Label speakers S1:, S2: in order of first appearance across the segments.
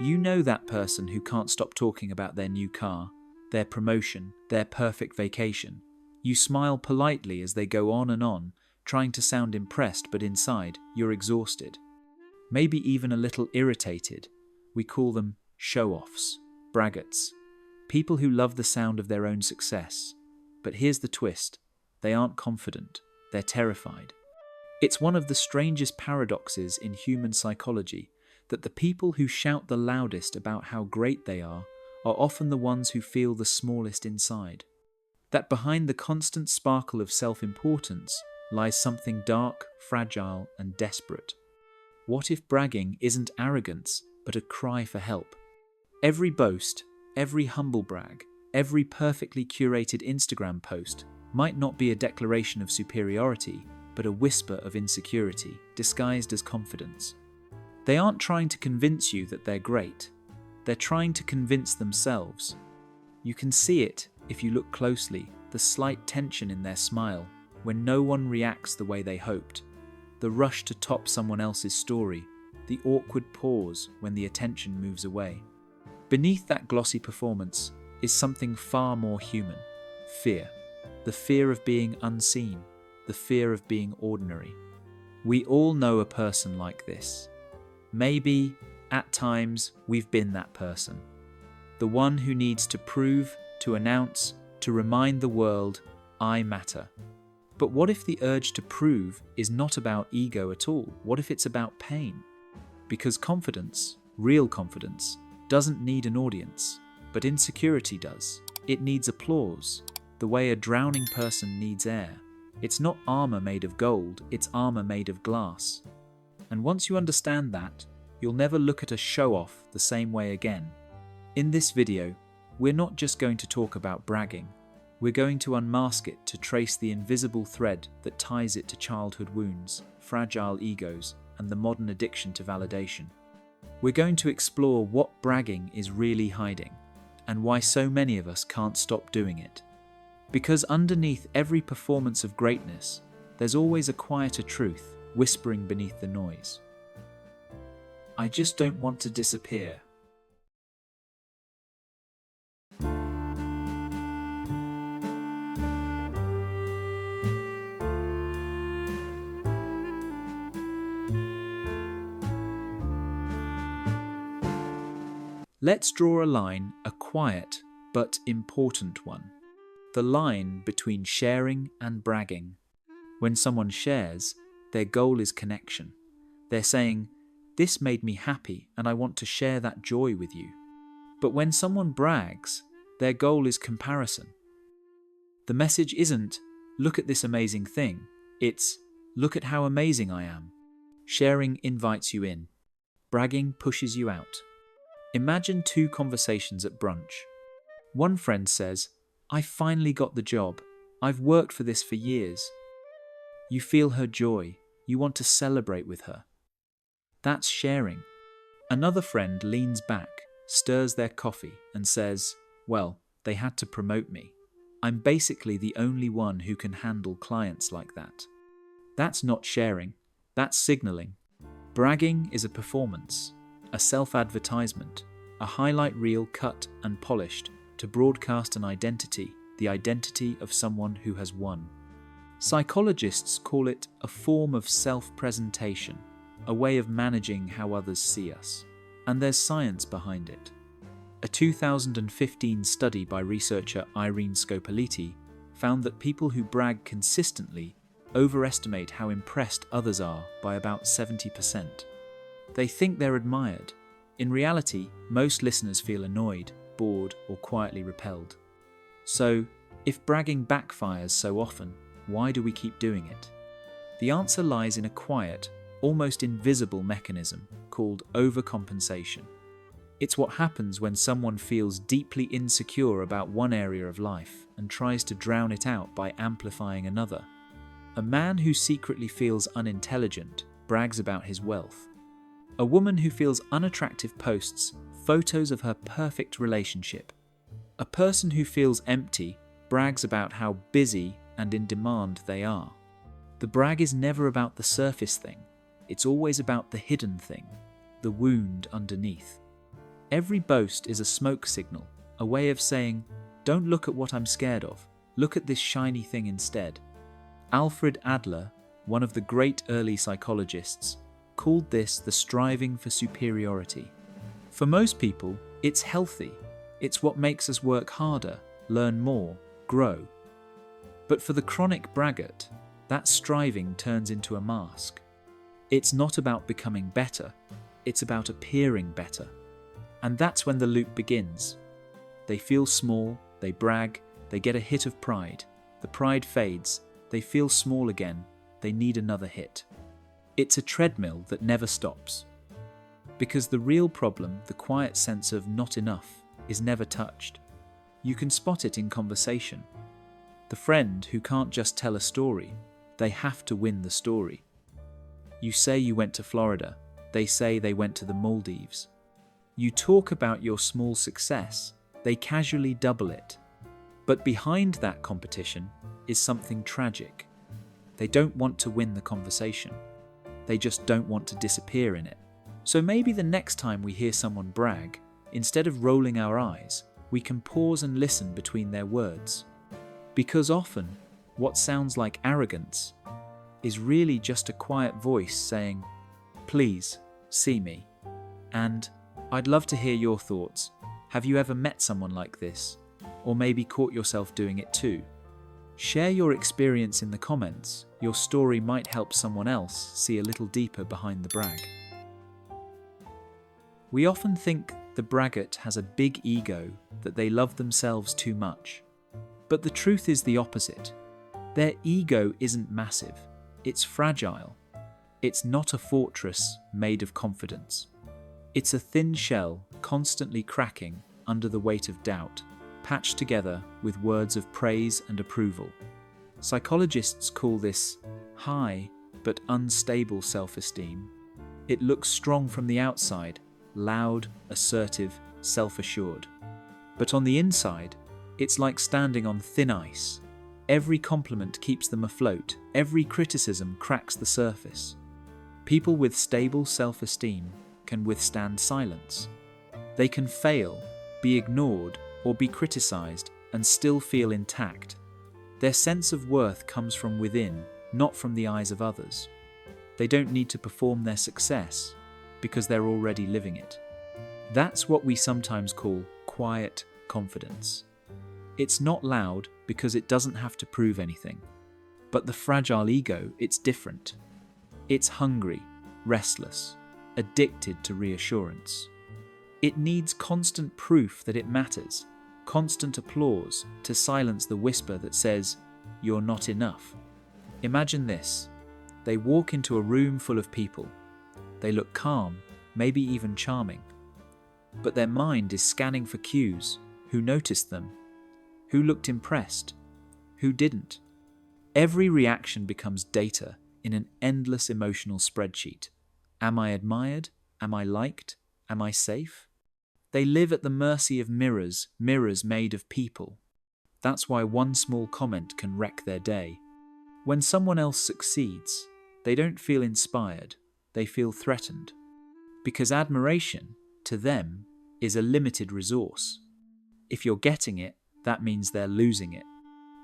S1: You know that person who can't stop talking about their new car, their promotion, their perfect vacation. You smile politely as they go on and on, trying to sound impressed, but inside, you're exhausted. Maybe even a little irritated. We call them show-offs, braggarts, people who love the sound of their own success. But here's the twist. They aren't confident. They're terrified. It's one of the strangest paradoxes in human psychology that the people who shout the loudest about how great they are often the ones who feel the smallest inside. That behind the constant sparkle of self-importance lies something dark, fragile, and desperate. What if bragging isn't arrogance, but a cry for help? Every boast, every humble brag, every perfectly curated Instagram post might not be a declaration of superiority, but a whisper of insecurity, disguised as confidence. They aren't trying to convince you that they're great. They're trying to convince themselves. You can see it, if you look closely, the slight tension in their smile when no one reacts the way they hoped, the rush to top someone else's story, the awkward pause when the attention moves away. Beneath that glossy performance is something far more human: fear. The fear of being unseen, the fear of being ordinary. We all know a person like this. Maybe, at times, we've been that person. The one who needs to prove, to announce, to remind the world, I matter. But what if the urge to prove is not about ego at all? What if it's about pain? Because confidence, real confidence, doesn't need an audience, but insecurity does. It needs applause, the way a drowning person needs air. It's not armor made of gold, it's armor made of glass. And once you understand that, you'll never look at a show-off the same way again. In this video, we're not just going to talk about bragging. We're going to unmask it to trace the invisible thread that ties it to childhood wounds, fragile egos, and the modern addiction to validation. We're going to explore what bragging is really hiding, and why so many of us can't stop doing it. Because underneath every performance of greatness, there's always a quieter truth whispering beneath the noise. I just don't want to disappear. Let's draw a line, a quiet but important one. The line between sharing and bragging. When someone shares, their goal is connection. They're saying, "This made me happy and I want to share that joy with you." But when someone brags, their goal is comparison. The message isn't, "Look at this amazing thing." It's, "Look at how amazing I am." Sharing invites you in. Bragging pushes you out. Imagine two conversations at brunch. One friend says, "I finally got the job. I've worked for this for years." You feel her joy. You want to celebrate with her. That's sharing. Another friend leans back, stirs their coffee, and says, "Well, they had to promote me. I'm basically the only one who can handle clients like that." That's not sharing. That's signaling. Bragging is a performance, a self-advertisement, a highlight reel cut and polished to broadcast an identity, the identity of someone who has won. Psychologists call it a form of self-presentation, a way of managing how others see us. And there's science behind it. A 2015 study by researcher Irene Scopoliti found that people who brag consistently overestimate how impressed others are by about 70%. They think they're admired. In reality, most listeners feel annoyed, bored, or quietly repelled. So, if bragging backfires so often, why do we keep doing it? The answer lies in a quiet, almost invisible mechanism called overcompensation. It's what happens when someone feels deeply insecure about one area of life and tries to drown it out by amplifying another. A man who secretly feels unintelligent brags about his wealth. A woman who feels unattractive posts photos of her perfect relationship. A person who feels empty brags about how busy and in demand they are. The brag is never about the surface thing. It's always about the hidden thing, the wound underneath. Every boast is a smoke signal, a way of saying, don't look at what I'm scared of, look at this shiny thing instead. Alfred Adler, one of the great early psychologists, called this the striving for superiority. For most people, it's healthy. It's what makes us work harder, learn more, grow. But for the chronic braggart, that striving turns into a mask. It's not about becoming better, it's about appearing better. And that's when the loop begins. They feel small, they brag, they get a hit of pride. The pride fades, they feel small again, they need another hit. It's a treadmill that never stops. Because the real problem, the quiet sense of not enough, is never touched. You can spot it in conversation. The friend who can't just tell a story, they have to win the story. You say you went to Florida, they say they went to the Maldives. You talk about your small success, they casually double it. But behind that competition is something tragic. They don't want to win the conversation. They just don't want to disappear in it. So maybe the next time we hear someone brag, instead of rolling our eyes, we can pause and listen between their words. Because often, what sounds like arrogance is really just a quiet voice saying, please, see me. And I'd love to hear your thoughts. Have you ever met someone like this? Or maybe caught yourself doing it too? Share your experience in the comments. Your story might help someone else see a little deeper behind the brag. We often think the braggart has a big ego, that they love themselves too much. But the truth is the opposite. Their ego isn't massive, it's fragile. It's not a fortress made of confidence. It's a thin shell constantly cracking under the weight of doubt, patched together with words of praise and approval. Psychologists call this high but unstable self-esteem. It looks strong from the outside, loud, assertive, self-assured. But on the inside, it's like standing on thin ice. Every compliment keeps them afloat, every criticism cracks the surface. People with stable self-esteem can withstand silence. They can fail, be ignored, or be criticized and still feel intact. Their sense of worth comes from within, not from the eyes of others. They don't need to perform their success because they're already living it. That's what we sometimes call quiet confidence. It's not loud because it doesn't have to prove anything. But the fragile ego, it's different. It's hungry, restless, addicted to reassurance. It needs constant proof that it matters, constant applause to silence the whisper that says, "You're not enough." Imagine this. They walk into a room full of people. They look calm, maybe even charming. But their mind is scanning for cues. Who noticed them? Who looked impressed? Who didn't? Every reaction becomes data in an endless emotional spreadsheet. Am I admired? Am I liked? Am I safe? They live at the mercy of mirrors made of people. That's why one small comment can wreck their day. When someone else succeeds, they don't feel inspired, they feel threatened. Because admiration, to them, is a limited resource. If you're getting it, that means they're losing it.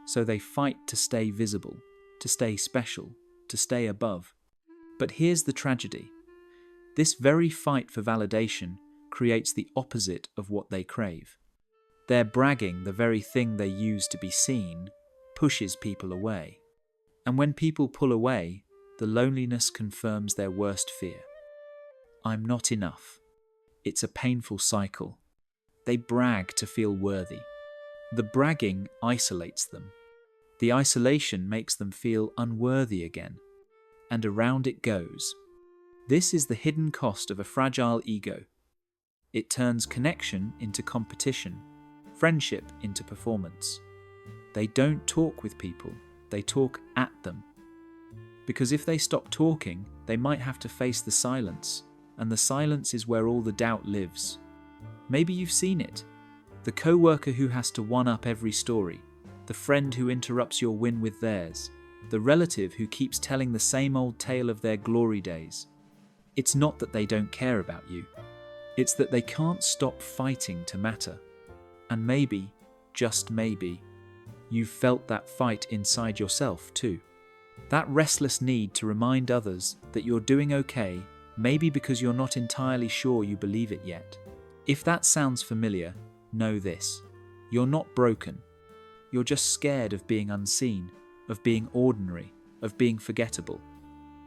S1: So they fight to stay visible, to stay special, to stay above. But here's the tragedy. This very fight for validation creates the opposite of what they crave. Their bragging, the very thing they use to be seen, pushes people away. And when people pull away, the loneliness confirms their worst fear. I'm not enough. It's a painful cycle. They brag to feel worthy. The bragging isolates them. The isolation makes them feel unworthy again. And around it goes. This is the hidden cost of a fragile ego. It turns connection into competition, friendship into performance. They don't talk with people, they talk at them. Because if they stop talking, they might have to face the silence, and the silence is where all the doubt lives. Maybe you've seen it. The co-worker who has to one-up every story, the friend who interrupts your win with theirs, the relative who keeps telling the same old tale of their glory days. It's not that they don't care about you. It's that they can't stop fighting to matter. And maybe, just maybe, you've felt that fight inside yourself too. That restless need to remind others that you're doing okay, maybe because you're not entirely sure you believe it yet. If that sounds familiar, know this: you're not broken. You're just scared of being unseen, of being ordinary, of being forgettable.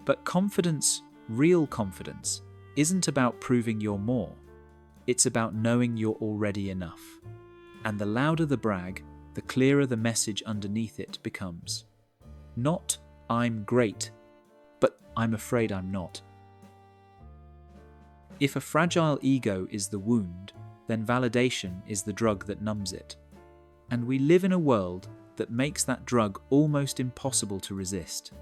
S1: But confidence, real confidence, isn't about proving you're more. It's about knowing you're already enough. And the louder the brag, the clearer the message underneath it becomes. Not, I'm great, but I'm afraid I'm not. If a fragile ego is the wound, then validation is the drug that numbs it. And we live in a world that makes that drug almost impossible to resist.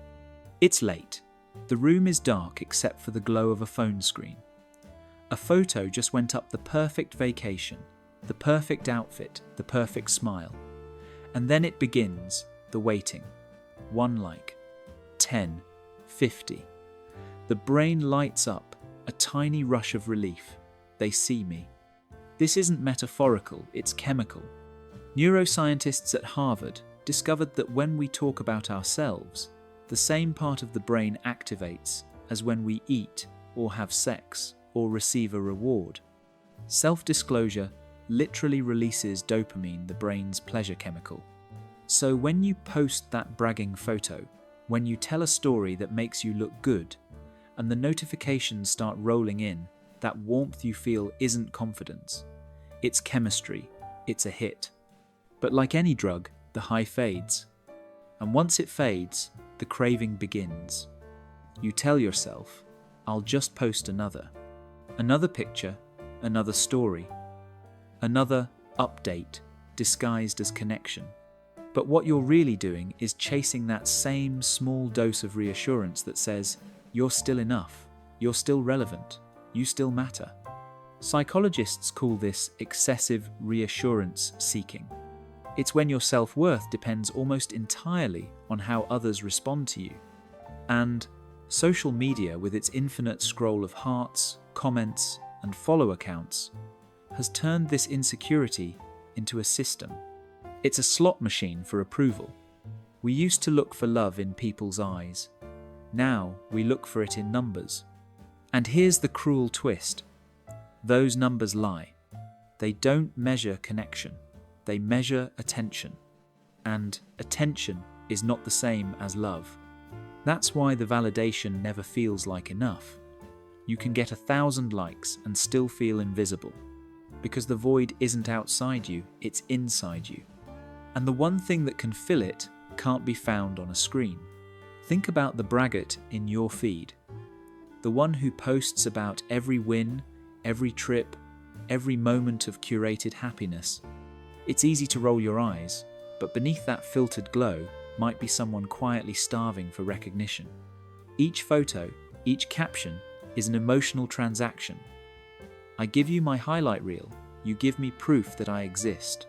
S1: It's late. The room is dark except for the glow of a phone screen. A photo just went up: the perfect vacation, the perfect outfit, the perfect smile. And then it begins, the waiting. 1 like, 10, 50. The brain lights up, a tiny rush of relief. They see me. This isn't metaphorical, it's chemical. Neuroscientists at Harvard discovered that when we talk about ourselves, the same part of the brain activates as when we eat or have sex or receive a reward. Self-disclosure literally releases dopamine, the brain's pleasure chemical. So when you post that bragging photo, when you tell a story that makes you look good, and the notifications start rolling in, that warmth you feel isn't confidence. It's chemistry. It's a hit. But like any drug, the high fades. And once it fades, the craving begins. You tell yourself, I'll just post another picture, another story, another update disguised as connection. But what you're really doing is chasing that same small dose of reassurance that says, you're still enough, you're still relevant, you still matter. Psychologists call this excessive reassurance seeking. It's when your self-worth depends almost entirely on how others respond to you. And social media, with its infinite scroll of hearts, comments, and follow accounts, has turned this insecurity into a system. It's a slot machine for approval. We used to look for love in people's eyes. Now we look for it in numbers. And here's the cruel twist. Those numbers lie. They don't measure connection. They measure attention. And attention is not the same as love. That's why the validation never feels like enough. You can get 1,000 likes and still feel invisible. Because the void isn't outside you, it's inside you. And the one thing that can fill it can't be found on a screen. Think about the braggart in your feed. The one who posts about every win, every trip, every moment of curated happiness. It's easy to roll your eyes, but beneath that filtered glow might be someone quietly starving for recognition. Each photo, each caption is an emotional transaction. I give you my highlight reel, you give me proof that I exist.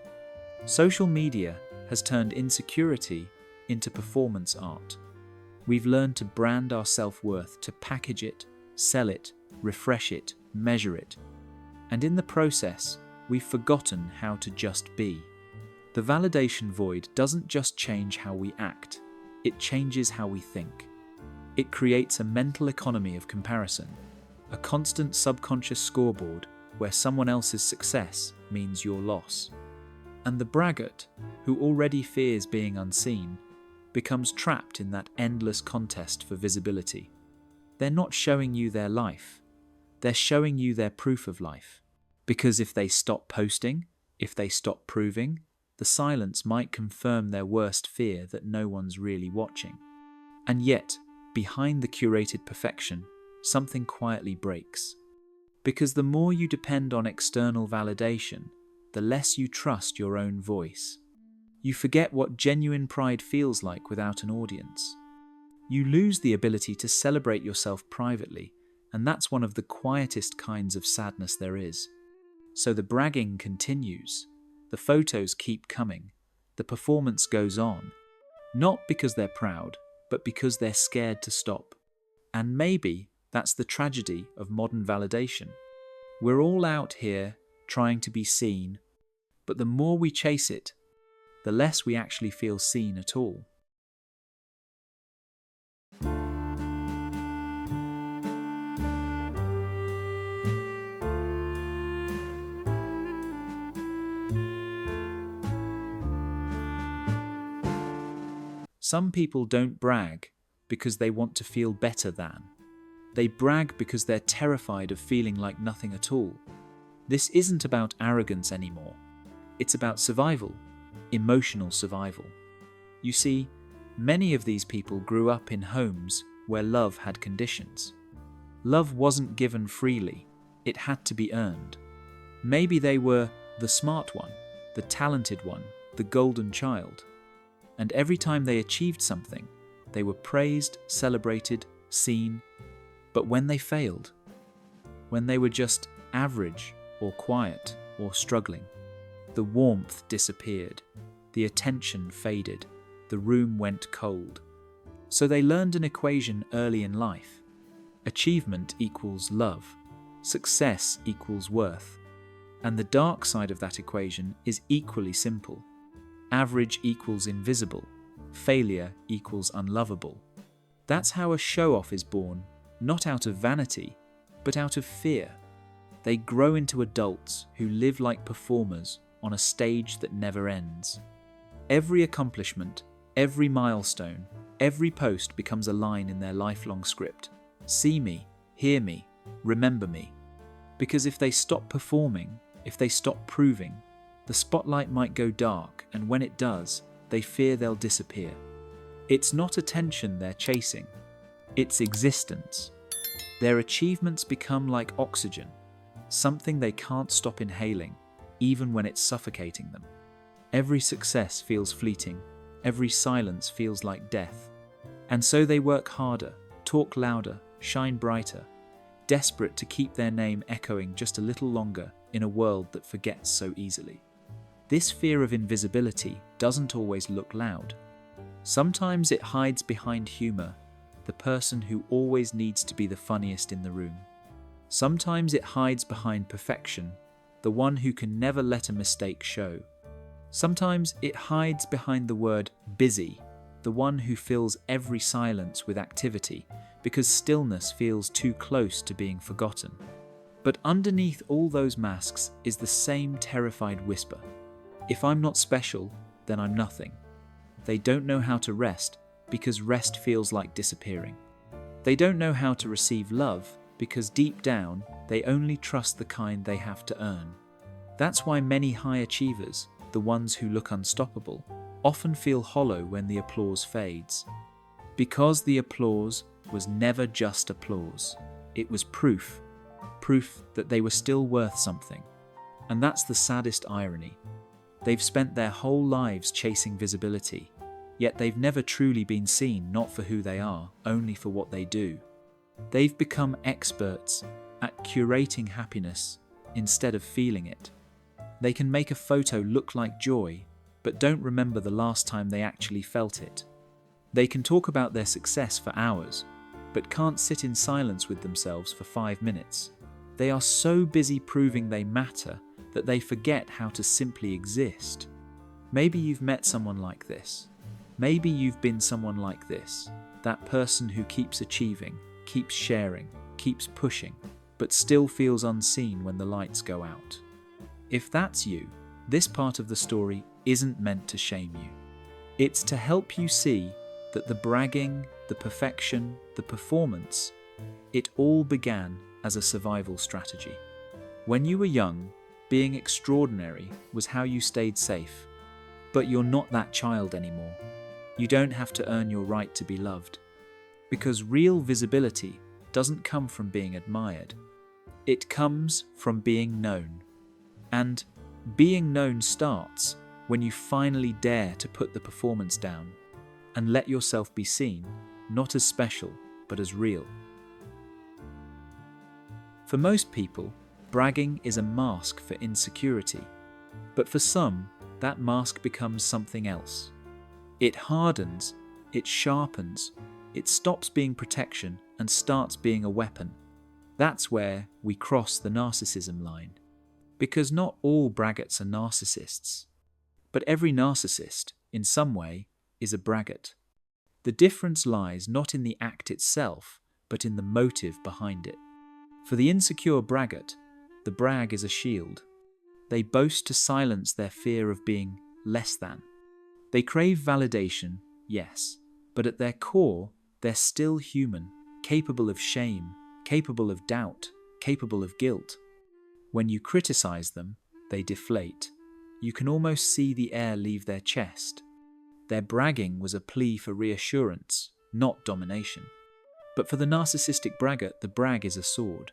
S1: Social media has turned insecurity into performance art. We've learned to brand our self-worth, to package it, sell it, refresh it, measure it. And in the process, we've forgotten how to just be. The validation void doesn't just change how we act, it changes how we think. It creates a mental economy of comparison, a constant subconscious scoreboard where someone else's success means your loss. And the braggart, who already fears being unseen, becomes trapped in that endless contest for visibility. They're not showing you their life, they're showing you their proof of life. Because if they stop posting, if they stop proving, the silence might confirm their worst fear that no one's really watching. And yet, behind the curated perfection, something quietly breaks. Because the more you depend on external validation, the less you trust your own voice. You forget what genuine pride feels like without an audience. You lose the ability to celebrate yourself privately, and that's one of the quietest kinds of sadness there is. So the bragging continues, the photos keep coming, the performance goes on, not because they're proud, but because they're scared to stop. And maybe that's the tragedy of modern validation. We're all out here trying to be seen, but the more we chase it, the less we actually feel seen at all. Some people don't brag because they want to feel better than. They brag because they're terrified of feeling like nothing at all. This isn't about arrogance anymore. It's about survival, emotional survival. You see, many of these people grew up in homes where love had conditions. Love wasn't given freely, it had to be earned. Maybe they were the smart one, the talented one, the golden child. And every time they achieved something, they were praised, celebrated, seen. But when they failed, when they were just average or quiet or struggling, the warmth disappeared, the attention faded, the room went cold. So they learned an equation early in life. Achievement equals love, success equals worth. And the dark side of that equation is equally simple. Average equals invisible, failure equals unlovable. That's how a show-off is born, not out of vanity, but out of fear. They grow into adults who live like performers on a stage that never ends. Every accomplishment, every milestone, every post becomes a line in their lifelong script. See me, hear me, remember me. Because if they stop performing, if they stop proving, the spotlight might go dark, and when it does, they fear they'll disappear. It's not attention they're chasing, it's existence. Their achievements become like oxygen, something they can't stop inhaling, even when it's suffocating them. Every success feels fleeting, every silence feels like death. And so they work harder, talk louder, shine brighter, desperate to keep their name echoing just a little longer in a world that forgets so easily. This fear of invisibility doesn't always look loud. Sometimes it hides behind humor, the person who always needs to be the funniest in the room. Sometimes it hides behind perfection, the one who can never let a mistake show. Sometimes it hides behind the word busy, the one who fills every silence with activity because stillness feels too close to being forgotten. But underneath all those masks is the same terrified whisper. If I'm not special, then I'm nothing. They don't know how to rest because rest feels like disappearing. They don't know how to receive love because deep down, they only trust the kind they have to earn. That's why many high achievers, the ones who look unstoppable, often feel hollow when the applause fades. Because the applause was never just applause. It was proof that they were still worth something. And that's the saddest irony. They've spent their whole lives chasing visibility, yet they've never truly been seen not for who they are, only for what they do. They've become experts at curating happiness instead of feeling it. They can make a photo look like joy, but don't remember the last time they actually felt it. They can talk about their success for hours, but can't sit in silence with themselves for 5 minutes. They are so busy proving they matter that they forget how to simply exist. Maybe you've met someone like this. Maybe you've been someone like this, that person who keeps achieving, keeps sharing, keeps pushing, but still feels unseen when the lights go out. If that's you, this part of the story isn't meant to shame you. It's to help you see that the bragging, the perfection, the performance, it all began as a survival strategy. When you were young, being extraordinary was how you stayed safe. But you're not that child anymore. You don't have to earn your right to be loved. Because real visibility doesn't come from being admired. It comes from being known. And being known starts when you finally dare to put the performance down and let yourself be seen, not as special, but as real. For most people, bragging is a mask for insecurity, but for some, that mask becomes something else. It hardens, it sharpens, it stops being protection and starts being a weapon. That's where we cross the narcissism line. Because not all braggarts are narcissists. But every narcissist, in some way, is a braggart. The difference lies not in the act itself, but in the motive behind it. For the insecure braggart, the brag is a shield. They boast to silence their fear of being less than. They crave validation, yes, but at their core, they're still human, capable of shame, capable of doubt, capable of guilt. When you criticize them, they deflate. You can almost see the air leave their chest. Their bragging was a plea for reassurance, not domination. But for the narcissistic braggart, the brag is a sword.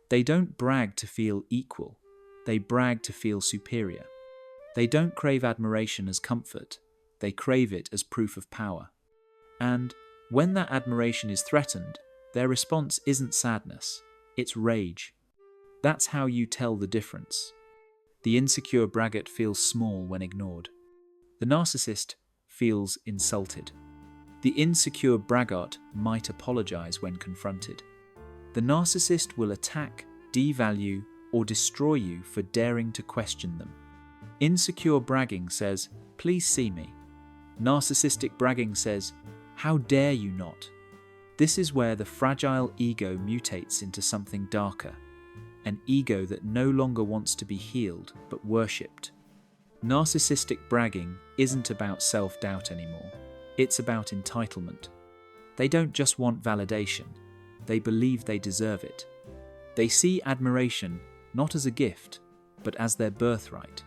S1: They don't brag to feel equal. They brag to feel superior. They don't crave admiration as comfort. They crave it as proof of power. And when that admiration is threatened, their response isn't sadness, it's rage. That's how you tell the difference. The insecure braggart feels small when ignored. The narcissist feels insulted. The insecure braggart might apologize when confronted. The narcissist will attack, devalue, or destroy you for daring to question them. Insecure bragging says, "Please see me." Narcissistic bragging says, "How dare you not?" This is where the fragile ego mutates into something darker, an ego that no longer wants to be healed but worshipped. Narcissistic bragging isn't about self-doubt anymore. It's about entitlement. They don't just want validation, they believe they deserve it. They see admiration not as a gift, but as their birthright.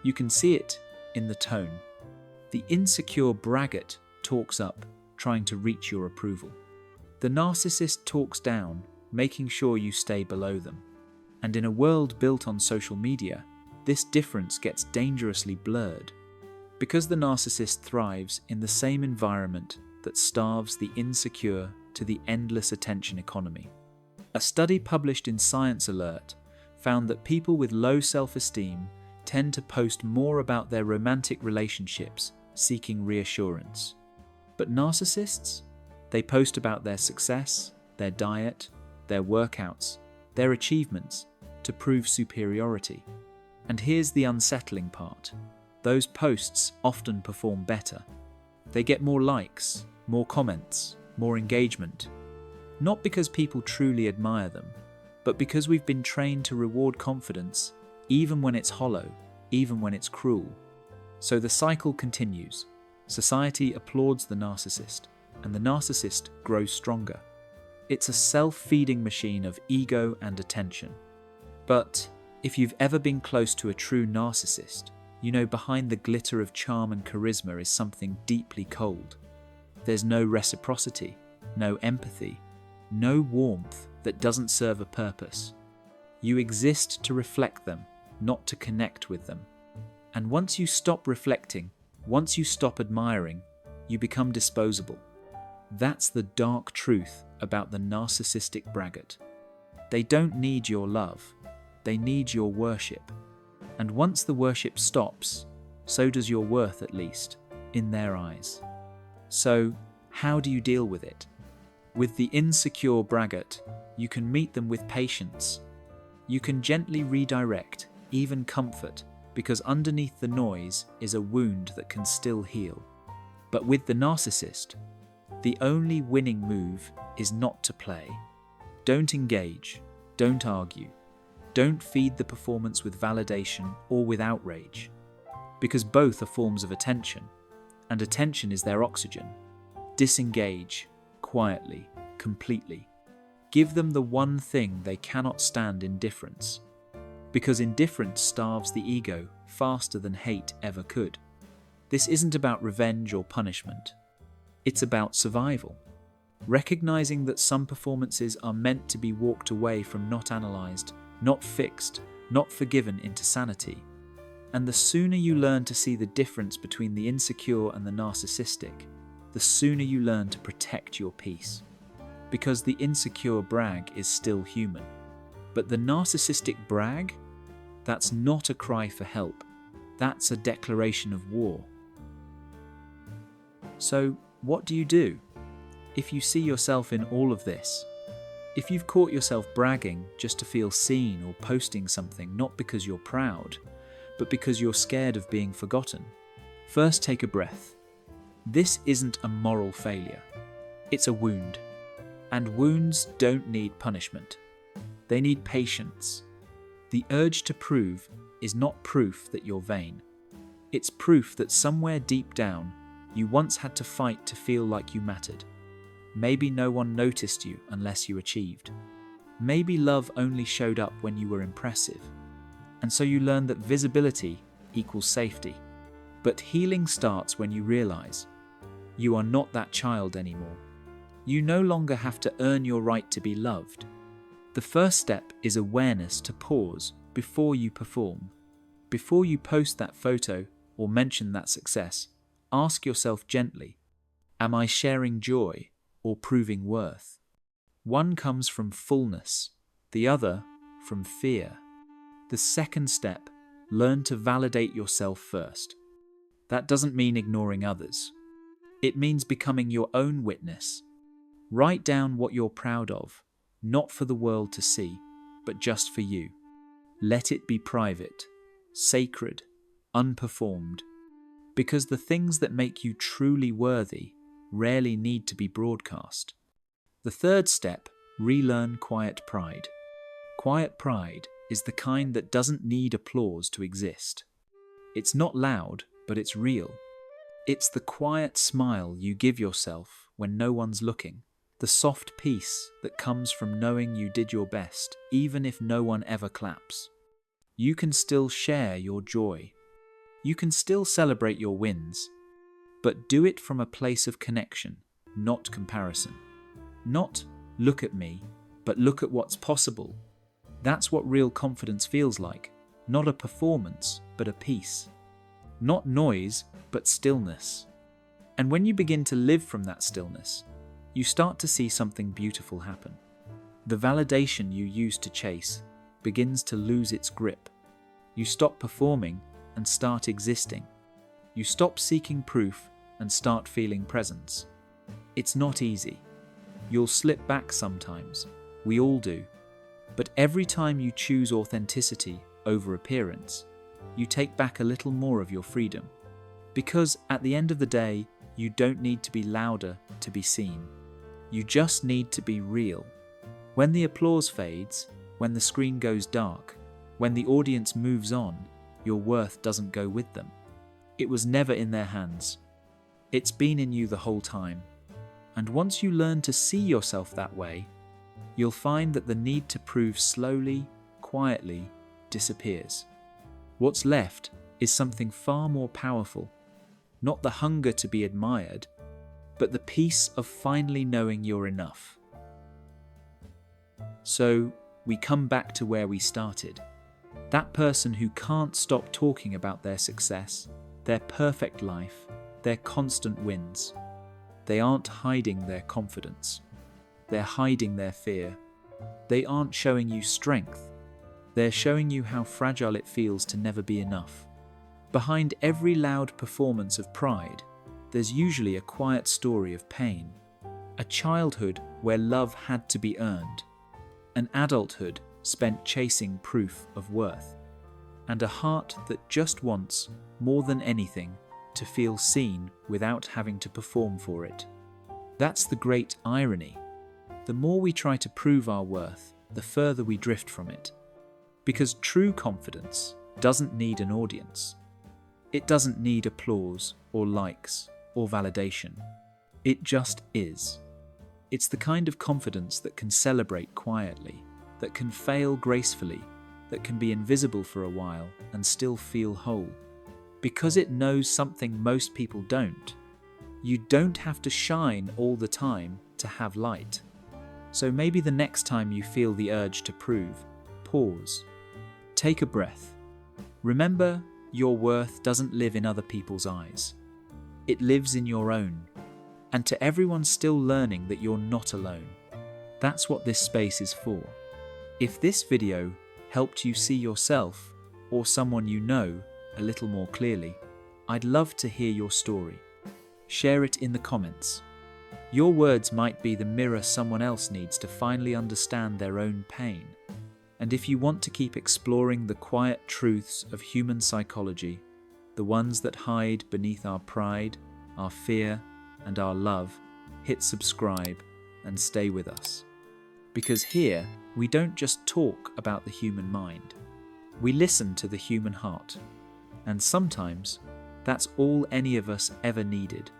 S1: You can see it in the tone. The insecure braggart talks up, trying to reach your approval. The narcissist talks down, making sure you stay below them. And in a world built on social media, this difference gets dangerously blurred. Because the narcissist thrives in the same environment that starves the insecure to the endless attention economy. A study published in Science Alert found that people with low self-esteem tend to post more about their romantic relationships, seeking reassurance. But narcissists? They post about their success, their diet, their workouts, their achievements to prove superiority. And here's the unsettling part. Those posts often perform better. They get more likes, more comments, more engagement. Not because people truly admire them, but because we've been trained to reward confidence even when it's hollow, even when it's cruel. So the cycle continues. Society applauds the narcissist, and the narcissist grows stronger. It's a self-feeding machine of ego and attention. But if you've ever been close to a true narcissist, you know behind the glitter of charm and charisma is something deeply cold. There's no reciprocity, no empathy, no warmth that doesn't serve a purpose. You exist to reflect them, not to connect with them. And once you stop reflecting, once you stop admiring, you become disposable. That's the dark truth about the narcissistic braggart. They don't need your love, they need your worship. And once the worship stops, so does your worth, at least, in their eyes. So, how do you deal with it? With the insecure braggart, you can meet them with patience. You can gently redirect, even comfort, because underneath the noise is a wound that can still heal. But with the narcissist, the only winning move is not to play. Don't engage, don't argue, don't feed the performance with validation or with outrage, because both are forms of attention, and attention is their oxygen. Disengage, quietly, completely. Give them the one thing they cannot stand: indifference. Because indifference starves the ego faster than hate ever could. This isn't about revenge or punishment. It's about survival. Recognizing that some performances are meant to be walked away from, not analyzed, not fixed, not forgiven into sanity. And the sooner you learn to see the difference between the insecure and the narcissistic, the sooner you learn to protect your peace. Because the insecure brag is still human. But the narcissistic brag? That's not a cry for help. That's a declaration of war. So, what do you do? If you see yourself in all of this, If you've caught yourself bragging just to feel seen or posting something not because you're proud, but because you're scared of being forgotten, first take a breath. This isn't a moral failure. It's a wound. And wounds don't need punishment. They need patience. The urge to prove is not proof that you're vain. It's proof that somewhere deep down, you once had to fight to feel like you mattered. Maybe no one noticed you unless you achieved. Maybe love only showed up when you were impressive. And so you learn that visibility equals safety. But healing starts when you realize you are not that child anymore. You no longer have to earn your right to be loved. The first step is awareness to pause before you perform. Before you post that photo or mention that success, ask yourself gently, am I sharing joy or proving worth? One comes from fullness, the other from fear. The second step, learn to validate yourself first. That doesn't mean ignoring others. It means becoming your own witness. Write down what you're proud of, not for the world to see, but just for you. Let it be private, sacred, unperformed. Because the things that make you truly worthy rarely need to be broadcast. The third step, relearn quiet pride. Quiet pride is the kind that doesn't need applause to exist. It's not loud, but it's real. It's the quiet smile you give yourself when no one's looking. The soft peace that comes from knowing you did your best, even if no one ever claps. You can still share your joy. You can still celebrate your wins, but do it from a place of connection, not comparison. Not, look at me, but look at what's possible. That's what real confidence feels like. Not a performance, but a peace. Not noise, but stillness. And when you begin to live from that stillness, you start to see something beautiful happen. The validation you used to chase begins to lose its grip. You stop performing and start existing. You stop seeking proof and start feeling presence. It's not easy. You'll slip back sometimes. We all do. But every time you choose authenticity over appearance, you take back a little more of your freedom. Because at the end of the day, you don't need to be louder to be seen. You just need to be real. When the applause fades, when the screen goes dark, when the audience moves on, your worth doesn't go with them. It was never in their hands. It's been in you the whole time. And once you learn to see yourself that way, you'll find that the need to prove slowly, quietly, disappears. What's left is something far more powerful. Not the hunger to be admired, but the peace of finally knowing you're enough. So, we come back to where we started. That person who can't stop talking about their success, their perfect life, their constant wins. They aren't hiding their confidence. They're hiding their fear. They aren't showing you strength. They're showing you how fragile it feels to never be enough. Behind every loud performance of pride, there's usually a quiet story of pain. A childhood where love had to be earned. An adulthood spent chasing proof of worth. And a heart that just wants, more than anything, to feel seen without having to perform for it. That's the great irony. The more we try to prove our worth, the further we drift from it. Because true confidence doesn't need an audience. It doesn't need applause or likes or validation. It just is. It's the kind of confidence that can celebrate quietly, that can fail gracefully, that can be invisible for a while and still feel whole. Because it knows something most people don't. You don't have to shine all the time to have light. So maybe the next time you feel the urge to prove, pause. Take a breath. Remember, your worth doesn't live in other people's eyes. It lives in your own. And to everyone still learning that you're not alone, that's what this space is for. If this video helped you see yourself or someone you know a little more clearly, I'd love to hear your story. Share it in the comments. Your words might be the mirror someone else needs to finally understand their own pain. And if you want to keep exploring the quiet truths of human psychology, the ones that hide beneath our pride, our fear, and our love, hit subscribe and stay with us. Because here, we don't just talk about the human mind. We listen to the human heart. And sometimes, that's all any of us ever needed.